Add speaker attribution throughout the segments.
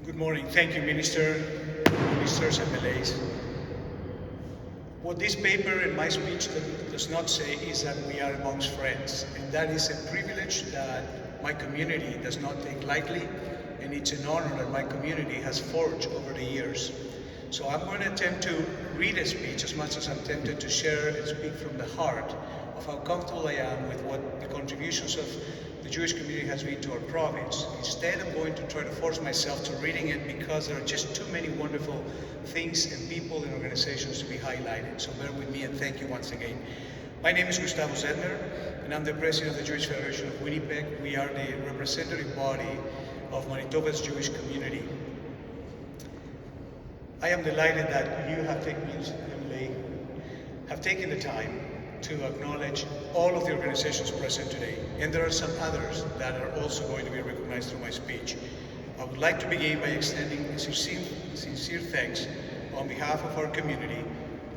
Speaker 1: Good morning. Thank you, Ministers, MLAs. What this paper and my speech does not say is that we are amongst friends, and that is a privilege that my community does not take lightly, and it's an honor that my community has forged over the years. So I'm going to attempt to read a speech as much as I'm tempted to share and speak from the heart of how comfortable I am with what the contributions of the Jewish community has been to our province. Instead, I'm going to try to force myself to reading it because there are just too many wonderful things and people and organizations to be highlighted. So bear with me and thank you once again. My name is Gustavo Zentner and I'm the president of the Jewish Federation of Winnipeg. We are the representative body of Manitoba's Jewish community. I am delighted that you have taken the time to acknowledge all of the organizations present today. And there are some others that are also going to be recognized through my speech. I would like to begin by extending sincere thanks on behalf of our community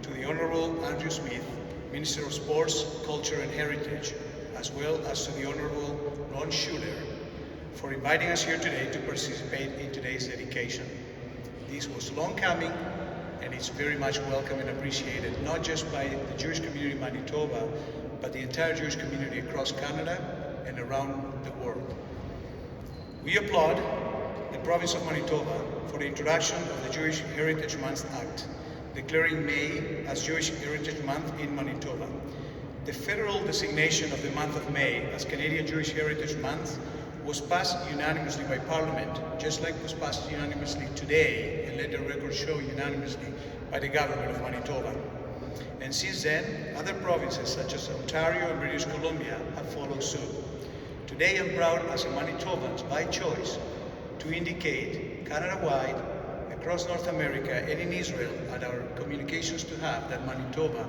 Speaker 1: to the Honourable Andrew Smith, Minister of Sports, Culture and Heritage, as well as to the Honourable Ron Schuler for inviting us here today to participate in today's dedication. This was long coming, and it's very much welcome and appreciated, not just by the Jewish community in Manitoba, but the entire Jewish community across Canada and around the world. We applaud the Province of Manitoba for the introduction of the Jewish Heritage Month Act, declaring May as Jewish Heritage Month in Manitoba. The federal designation of the month of May as Canadian Jewish Heritage Month was passed unanimously by Parliament, just like was passed unanimously today, and let the record show unanimously by the government of Manitoba. And since then, other provinces such as Ontario and British Columbia have followed suit. Today I'm proud as a Manitoban by choice to indicate Canada-wide, across North America and in Israel at our communications to have that Manitoba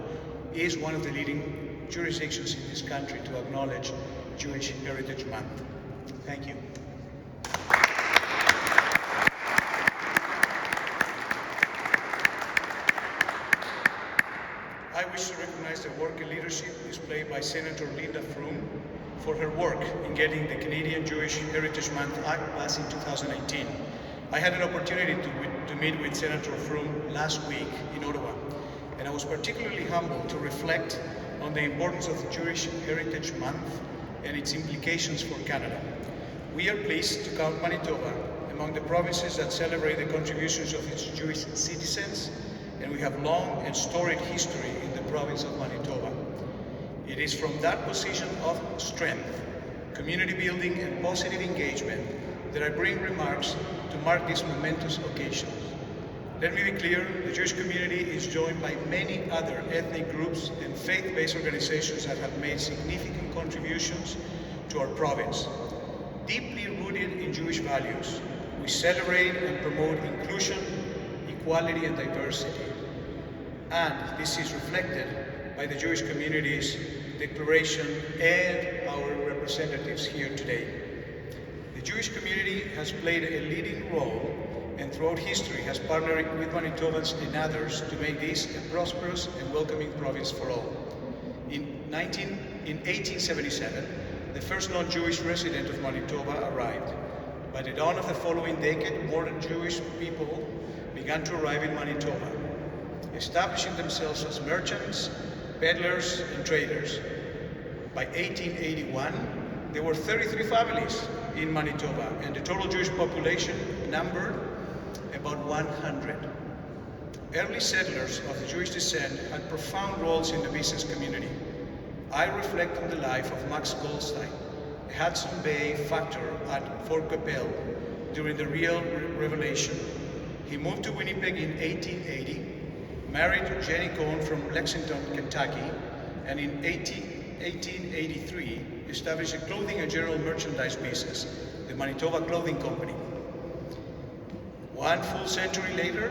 Speaker 1: is one of the leading jurisdictions in this country to acknowledge Jewish Heritage Month. Thank you. I wish to recognize the work and leadership displayed by Senator Linda Froome for her work in getting the Canadian Jewish Heritage Month Act passed in 2018. I had an opportunity to meet with Senator Froome last week in Ottawa, and I was particularly humbled to reflect on the importance of the Jewish Heritage Month and its implications for Canada. We are pleased to count Manitoba among the provinces that celebrate the contributions of its Jewish citizens, and we have long and storied history in the province of Manitoba. It is from that position of strength, community building and positive engagement that I bring remarks to mark this momentous occasion. Let me be clear, the Jewish community is joined by many other ethnic groups and faith-based organizations that have made significant contributions to our province. Deeply rooted in Jewish values, we celebrate and promote inclusion, equality and diversity. And this is reflected by the Jewish community's declaration and our representatives here today. The Jewish community has played a leading role and throughout history has partnered with Manitobans and others to make this a prosperous and welcoming province for all. In 1877, the first non-Jewish resident of Manitoba arrived. By the dawn of the following decade, more Jewish people began to arrive in Manitoba, establishing themselves as merchants, peddlers, and traders. By 1881, there were 33 families in Manitoba, and the total Jewish population numbered about 100. Early settlers of the Jewish descent had profound roles in the business community. I reflect on the life of Max Goldstein, a Hudson Bay factor at Fort Capel during the Real Revelation. He moved to Winnipeg in 1880, married Jenny Cohn from Lexington, Kentucky, and in 1883 established a clothing and general merchandise business, the Manitoba Clothing Company. One full century later,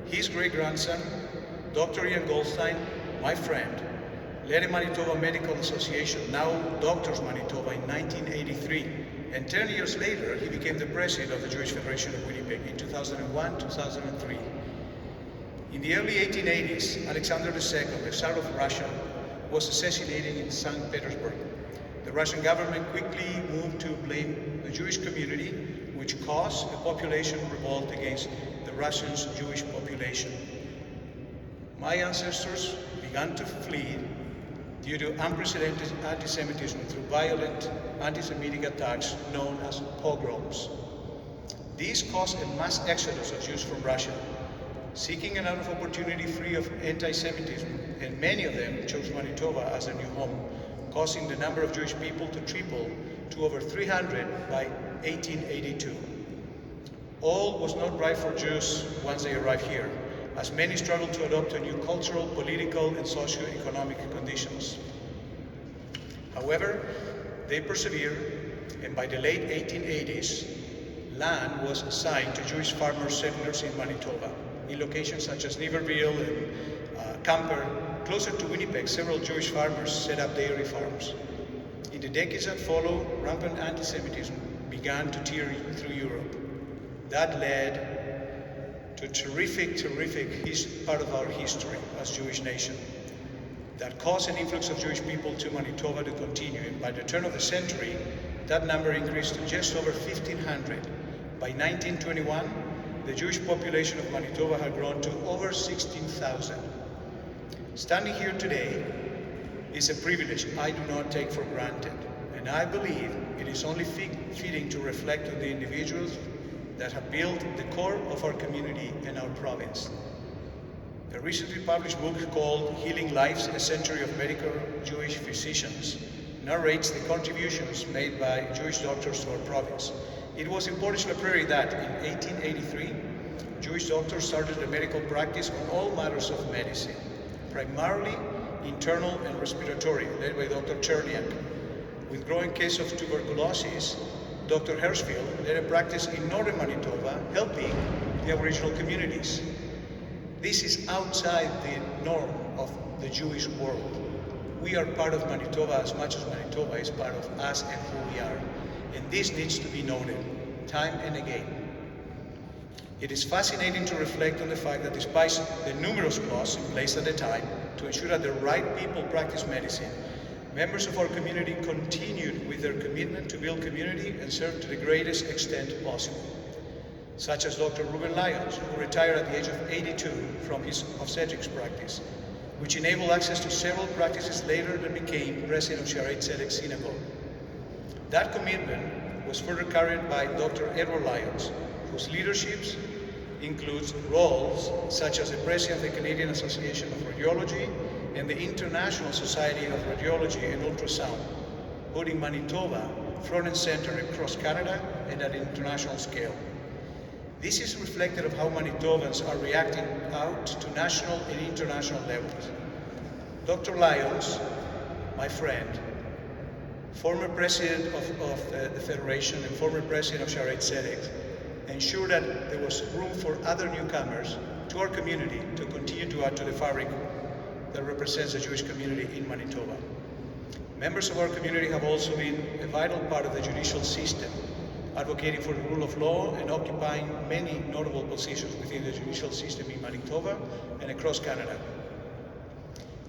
Speaker 1: his great-grandson, Dr. Ian Goldstein, my friend, led a Manitoba Medical Association, now Doctors Manitoba, in 1983. And 10 years later, he became the president of the Jewish Federation of Winnipeg in 2001-2003. In the early 1880s, Alexander II, the Tsar of Russia, was assassinated in St. Petersburg. The Russian government quickly moved to blame the Jewish community, which caused a population revolt against the Russian Jewish population. My ancestors began to flee due to unprecedented anti-Semitism through violent anti-Semitic attacks known as pogroms. These caused a mass exodus of Jews from Russia, seeking another opportunity free of anti-Semitism, and many of them chose Manitoba as their new home, causing the number of Jewish people to triple to over 300 by 1882. All was not right for Jews once they arrived here, as many struggled to adopt to new cultural, political, and socio-economic conditions. However, they persevered, and by the late 1880s, land was assigned to Jewish farmer settlers in Manitoba. In locations such as Niverville and Camper, closer to Winnipeg, several Jewish farmers set up dairy farms. In the decades that followed, rampant anti-Semitism began to tear through Europe. That led to a terrific part of our history as Jewish nation. That caused an influx of Jewish people to Manitoba to continue. And by the turn of the century, that number increased to just over 1,500. By 1921, the Jewish population of Manitoba had grown to over 16,000. Standing here today is a privilege I do not take for granted, and I believe it is only fitting to reflect on the individuals that have built the core of our community and our province. A recently published book called Healing Lives, A Century of Medical Jewish Physicians narrates the contributions made by Jewish doctors to our province. It was in Portage La Prairie that, in 1883, Jewish doctors started a medical practice on all matters of medicine, primarily internal and respiratory, led by Dr. Cherniak. With growing cases of tuberculosis, Dr. Hirschfield led a practice in northern Manitoba, helping the Aboriginal communities. This is outside the norm of the Jewish world. We are part of Manitoba as much as Manitoba is part of us and who we are. And this needs to be noted, time and again. It is fascinating to reflect on the fact that despite the numerous laws in place at the time to ensure that the right people practice medicine, members of our community continued with their commitment to build community and serve to the greatest extent possible, such as Dr. Ruben Lyons, who retired at the age of 82 from his obstetrics practice, which enabled access to several practices later that became president of Shaarei Tzedek Synagogue. That commitment was further carried by Dr. Edward Lyons, whose leadership includes roles such as the president of the Canadian Association of Radiology and the International Society of Radiology and Ultrasound, putting Manitoba front and center across Canada and at an international scale. This is reflective of how Manitobans are reacting out to national and international levels. Dr. Lyons, my friend, former president of the Federation and former president of Shaarei Tzedek, ensured that there was room for other newcomers to our community to continue to add to the fabric that represents the Jewish community in Manitoba. Members of our community have also been a vital part of the judicial system, advocating for the rule of law and occupying many notable positions within the judicial system in Manitoba and across Canada.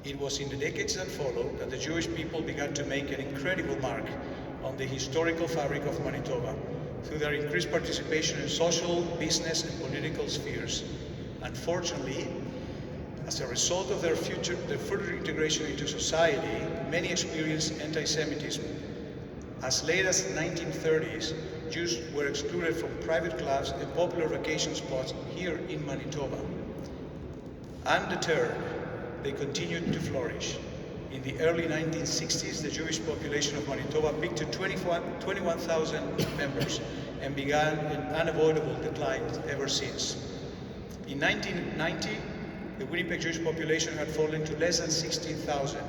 Speaker 1: It was in the decades that followed that the Jewish people began to make an incredible mark on the historical fabric of Manitoba through their increased participation in social, business, and political spheres. Unfortunately, as a result of their further integration into society, many experienced anti-Semitism. As late as the 1930s, Jews were excluded from private clubs and popular vacation spots here in Manitoba. Undeterred, they continued to flourish. In the early 1960s, the Jewish population of Manitoba peaked to 21,000 members and began an unavoidable decline ever since. In 1990, the Winnipeg Jewish population had fallen to less than 16,000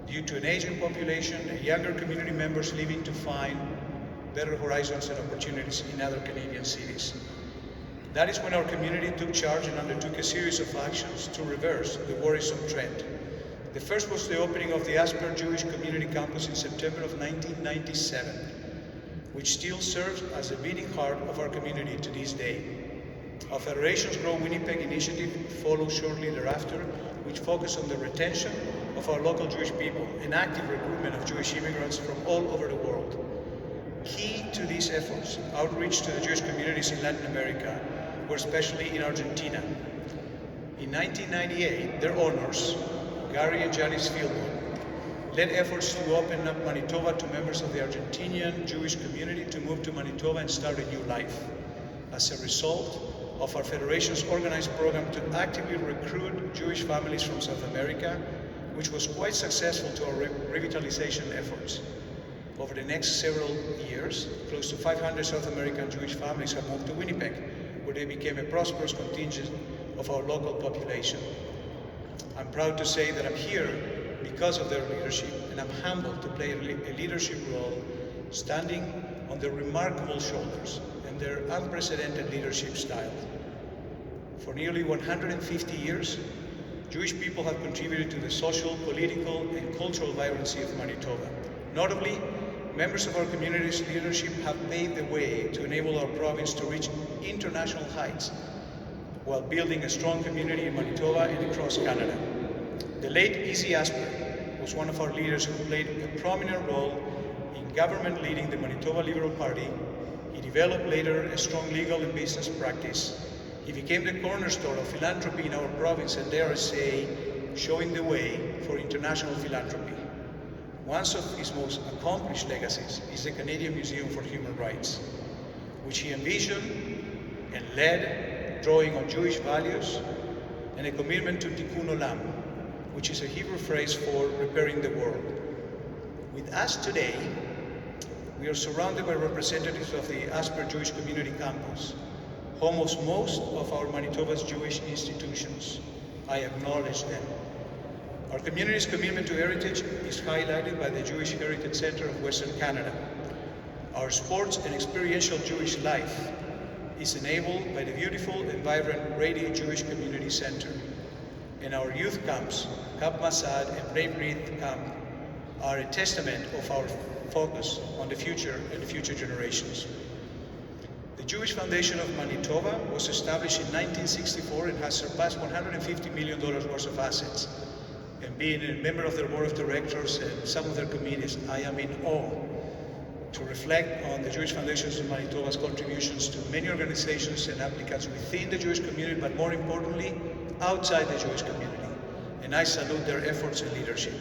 Speaker 1: due to an aging population and younger community members leaving to find better horizons and opportunities in other Canadian cities. That is when our community took charge and undertook a series of actions to reverse the worrisome trend. The first was the opening of the Asper Jewish Community Campus in September of 1997, which still serves as the beating heart of our community to this day. Our Federation's Grow Winnipeg initiative follows shortly thereafter, which focused on the retention of our local Jewish people and active recruitment of Jewish immigrants from all over the world. Key to these efforts, outreach to the Jewish communities in Latin America, were especially in Argentina. In 1998, their owners, Gary and Janice Fieldwood, led efforts to open up Manitoba to members of the Argentinian Jewish community to move to Manitoba and start a new life. As a result of our Federation's organized program to actively recruit Jewish families from South America, which was quite successful to our revitalization efforts. Over the next several years, close to 500 South American Jewish families have moved to Winnipeg, where they became a prosperous contingent of our local population. I'm proud to say that I'm here because of their leadership, and I'm humbled to play a leadership role, standing on their remarkable shoulders and their unprecedented leadership style. For nearly 150 years, Jewish people have contributed to the social, political, and cultural vibrancy of Manitoba. Notably, members of our community's leadership have paved the way to enable our province to reach international heights while building a strong community in Manitoba and across Canada. The late E.C. Asper was one of our leaders who played a prominent role in government leading the Manitoba Liberal Party. He developed later a strong legal and business practice. He became the cornerstone of philanthropy in our province and, dare I say, showing the way for international philanthropy. One of his most accomplished legacies is the Canadian Museum for Human Rights, which he envisioned and led, drawing on Jewish values and a commitment to tikkun olam, which is a Hebrew phrase for repairing the world. With us today, we are surrounded by representatives of the Asper Jewish Community Campus, home of most of our Manitoba's Jewish institutions. I acknowledge them. Our community's commitment to heritage is highlighted by the Jewish Heritage Center of Western Canada. Our sports and experiential Jewish life is enabled by the beautiful and vibrant Radio Jewish Community Center. And our youth camps, Camp Masad and Brave Breath Camp, are a testament of our focus on the future and the future generations. The Jewish Foundation of Manitoba was established in 1964 and has surpassed $150 million worth of assets. And being a member of their board of directors and some of their committees, I am in awe to reflect on the Jewish Foundations of Manitoba's contributions to many organizations and applicants within the Jewish community, but more importantly, outside the Jewish community. And I salute their efforts and leadership.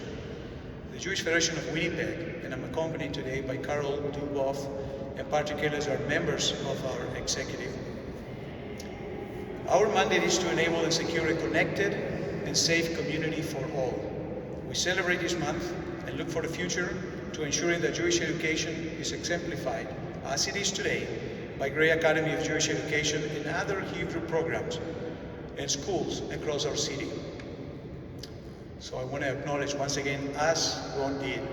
Speaker 1: The Jewish Federation of Winnipeg, and I'm accompanied today by Carol Duboff and Patrick Ellis, are members of our executive. Our mandate is to enable and secure a connected and safe community for all. We celebrate this month and look for the future to ensuring that Jewish education is exemplified, as it is today, by Gray Academy of Jewish Education and other Hebrew programs and schools across our city. So I want to acknowledge once again, as Ron did,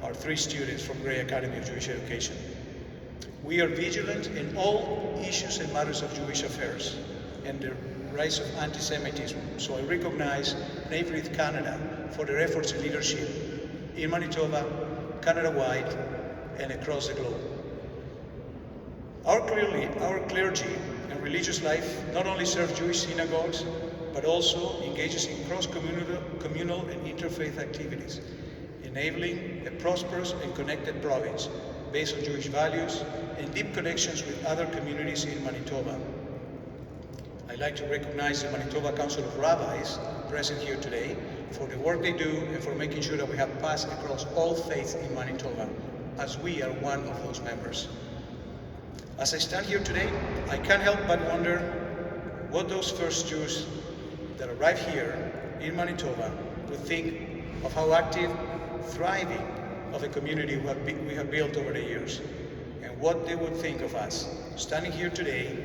Speaker 1: our 3 students from Gray Academy of Jewish Education. We are vigilant in all issues and matters of Jewish affairs and the rise of anti-Semitism. So I recognize Brave Breath Canada for their efforts and leadership in Manitoba, Canada-wide, and across the globe. Our clergy and religious life not only serve Jewish synagogues, but also engages in cross-communal and interfaith activities, enabling a prosperous and connected province based on Jewish values and deep connections with other communities in Manitoba. I'd like to recognize the Manitoba Council of Rabbis present here today for the work they do and for making sure that we have peace across all faiths in Manitoba, as we are one of those members. As I stand here today, I can't help but wonder what those first Jews that arrived here in Manitoba would think of how active, thriving of a community we have built over the years, and what they would think of us standing here today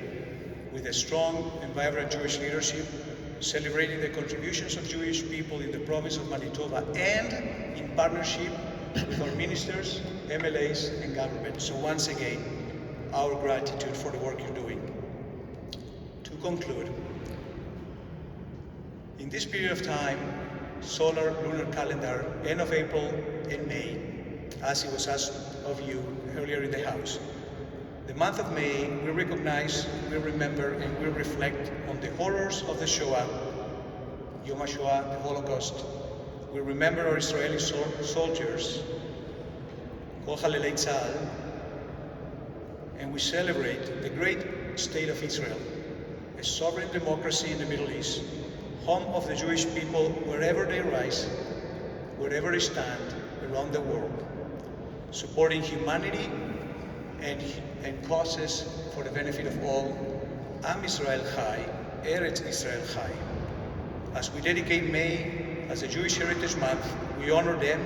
Speaker 1: with a strong and vibrant Jewish leadership, celebrating the contributions of Jewish people in the province of Manitoba and in partnership with our ministers, MLAs, and government. So once again, our gratitude for the work you're doing. To conclude, in this period of time, solar lunar calendar, end of April and May, as it was asked of you earlier in the House, the month of May, we recognize, we remember, and we reflect on the horrors of the Shoah, Yom HaShoah, the Holocaust. We remember our Israeli soldiers, Kol Halelei Tzahal, and we celebrate the great state of Israel, a sovereign democracy in the Middle East, home of the Jewish people wherever they rise, wherever they stand around the world, supporting humanity and causes for the benefit of all. Am Israel Chai, Eretz Israel Chai. As we dedicate May as a Jewish Heritage Month, we honor them,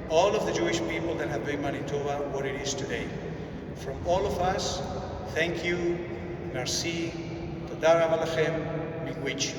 Speaker 1: all of the Jewish people that have made Manitoba what it is today. From all of us, thank you, merci, toda raba lachem, miigwech.